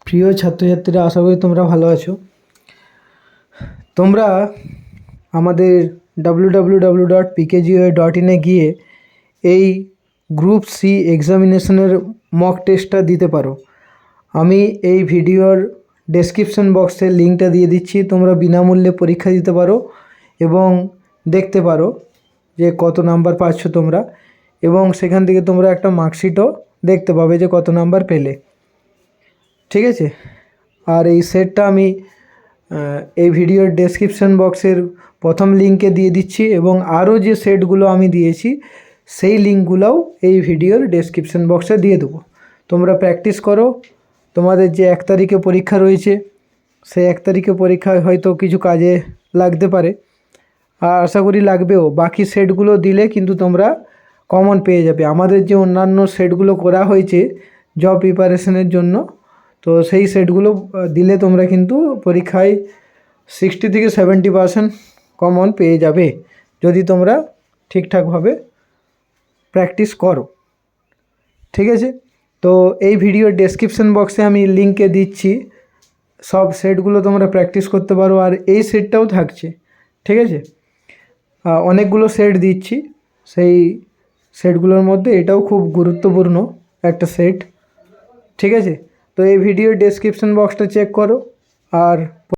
প্রিয় ছাত্রছাত্রীরা, আশা করি তোমরা ভালো আছো। তোমরা আমাদের www.pkgoa.in গিয়ে এই গ্রুপ সি এক্সামিনেশনের মক টেস্টটা দিতে পারো। আমি এই ভিডিওর ডেসক্রিপশন বক্সে লিঙ্কটা দিয়ে দিচ্ছি। তোমরা বিনামূল্যে পরীক্ষা দিতে পারো এবং দেখতে পারো যে কত নাম্বার পাচ্ছ তোমরা, এবং সেখান থেকে তোমরা একটা মার্কশিটও দেখতে পাবে যে কত নাম্বার পেলে। ঠিক আছে? আর এই সেটটা আমি এই ভিডিওর ডেসক্রিপশন বক্সের প্রথম লিঙ্কে দিয়ে দিচ্ছি, এবং আরও যে সেটগুলো আমি দিয়েছি সেই লিঙ্কগুলোও এই ভিডিওর ডেসক্রিপশন বক্সে দিয়ে দেবো। তোমরা প্র্যাকটিস করো। তোমাদের যে 1 তারিখে পরীক্ষা রয়েছে, সেই 1 তারিখে পরীক্ষায় হয়তো কিছু কাজে লাগতে পারে, আর আশা করি লাগবেও। বাকি সেটগুলো দিলে কিন্তু তোমরা কমন পেয়ে যাবে। আমাদের যে অন্যান্য সেটগুলো করা হয়েছে জব প্রিপারেশনের জন্য, তো সেই সেটগুলো দিলে তোমরা কিন্তু পরীক্ষায় 60 থেকে 70% কমন পেয়ে যাবে, যদি তোমরা ঠিকঠাকভাবে প্র্যাকটিস করো। ঠিক আছে? তো এই ভিডিওর ডেসক্রিপশন বক্সে আমি লিঙ্কে দিচ্ছি, সব সেটগুলো তোমরা প্র্যাকটিস করতে পারো। আর এই সেটটাও থাকছে। ঠিক আছে? অনেকগুলো সেট দিচ্ছি, সেই সেটগুলোর মধ্যে এটাও খুব গুরুত্বপূর্ণ একটা সেট। ঠিক আছে? তো এই ভিডিওর ডেসক্রিপশন বক্সটা চেক করো। আর